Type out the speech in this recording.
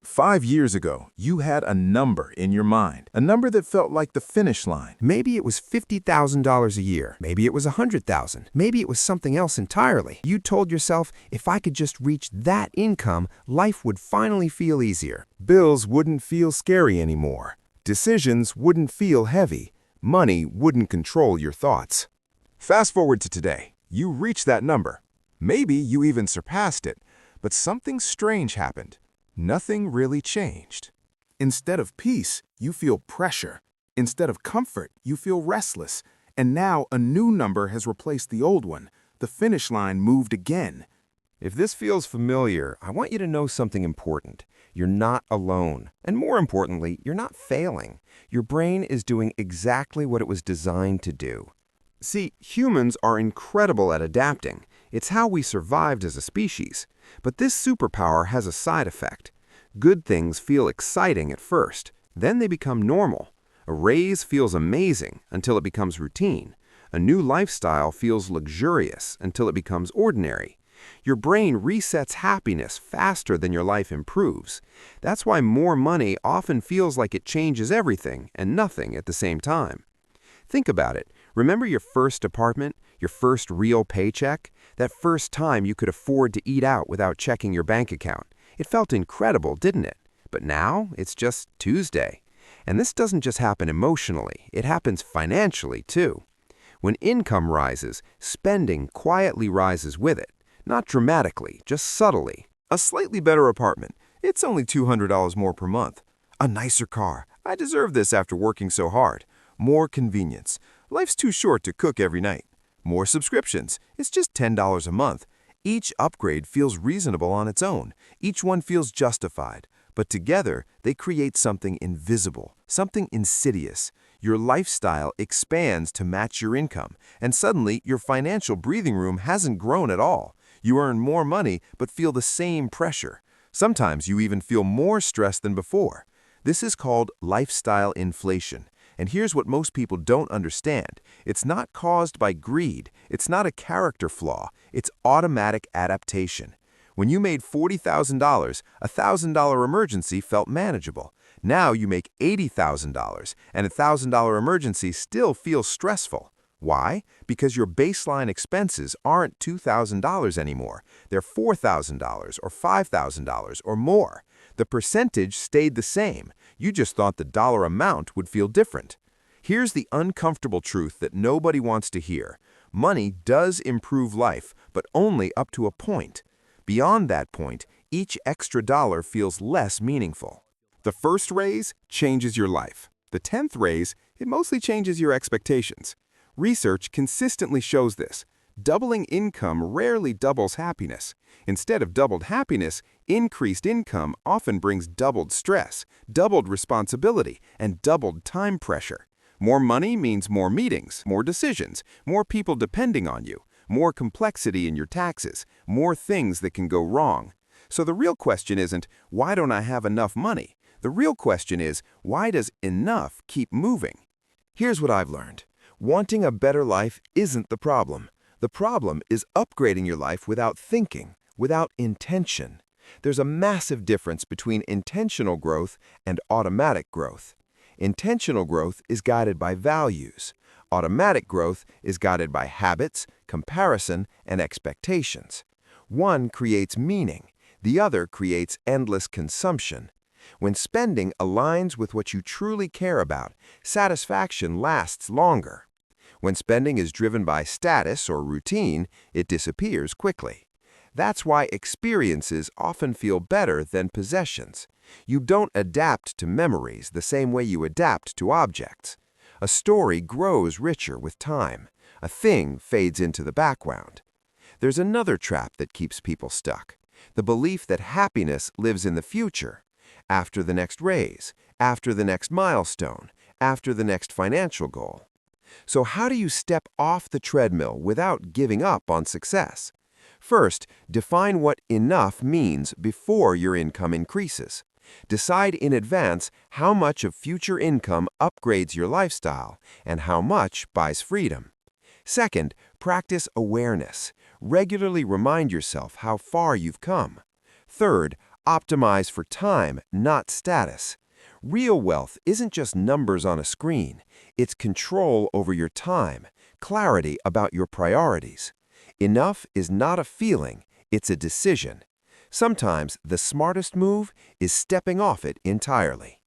5 years ago, you had a number in your mind, a number that felt like the finish line. Maybe it was $50,000 a year. Maybe it was $100,000. Maybe it was something else entirely. You told yourself, if I could just reach that income, life would finally feel easier. Bills wouldn't feel scary anymore. Decisions wouldn't feel heavy. Money wouldn't control your thoughts. Fast forward to today. You reached that number. Maybe you even surpassed it. But something strange happened. Nothing really changed. Instead of peace, you feel pressure. Instead of comfort, you feel restless. And now a new number has replaced the old one. The finish line moved again. If this feels familiar, I want you to know something important. You're not alone. And more importantly, you're not failing. Your brain is doing exactly what it was designed to do. See, humans are incredible at adapting. It's how we survived as a species. But this superpower has a side effect. Good things feel exciting at first. Then they become normal. A raise feels amazing until it becomes routine. A new lifestyle feels luxurious until it becomes ordinary. Your brain resets happiness faster than your life improves. That's why more money often feels like it changes everything and nothing at the same time. Think about it. Remember your first apartment, your first real paycheck? That first time you could afford to eat out without checking your bank account. It felt incredible, didn't it? But now it's just Tuesday. And this doesn't just happen emotionally, it happens financially too. When income rises, spending quietly rises with it. Not dramatically, just subtly. A slightly better apartment. It's only $200 more per month. A nicer car. I deserve this after working so hard. More convenience. Life's too short to cook every night. More subscriptions. It's just $10 a month. Each upgrade feels reasonable on its own. Each one feels justified. But together, they create something invisible, something insidious. Your lifestyle expands to match your income, and suddenly your financial breathing room hasn't grown at all. You earn more money, but feel the same pressure. Sometimes you even feel more stressed than before. This is called lifestyle inflation. And here's what most people don't understand. It's not caused by greed. It's not a character flaw. It's automatic adaptation. When you made $40,000, a $1,000 emergency felt manageable. Now you make $80,000, and a $1,000 emergency still feels stressful. Why? Because your baseline expenses aren't $2,000 anymore. They're $4,000 or $5,000 or more. The percentage stayed the same. You just thought the dollar amount would feel different. Here's the uncomfortable truth that nobody wants to hear. Money does improve life, but only up to a point. Beyond that point, each extra dollar feels less meaningful. The first raise changes your life. The 10th raise, it mostly changes your expectations. Research consistently shows this. Doubling income rarely doubles happiness. Instead of doubled happiness, increased income often brings doubled stress, doubled responsibility, and doubled time pressure. More money means more meetings, more decisions, more people depending on you, more complexity in your taxes, more things that can go wrong. So the real question isn't, why don't I have enough money? The real question is, why does enough keep moving? Here's what I've learned. Wanting a better life isn't the problem. The problem is upgrading your life without thinking, without intention. There's a massive difference between intentional growth and automatic growth. Intentional growth is guided by values. Automatic growth is guided by habits, comparison, and expectations. One creates meaning. The other creates endless consumption. When spending aligns with what you truly care about, satisfaction lasts longer. When spending is driven by status or routine, it disappears quickly. That's why experiences often feel better than possessions. You don't adapt to memories the same way you adapt to objects. A story grows richer with time. A thing fades into the background. There's another trap that keeps people stuck. The belief that happiness lives in the future. After the next raise, after the next milestone, after the next financial goal. So how do you step off the treadmill without giving up on success? First, define what enough means before your income increases. Decide in advance how much of future income upgrades your lifestyle and how much buys freedom. Second, practice awareness. Regularly remind yourself how far you've come. Third, Optimize for time, not status. Real wealth isn't just numbers on a screen. It's control over your time, clarity about your priorities. Enough is not a feeling, it's a decision. Sometimes the smartest move is stepping off it entirely.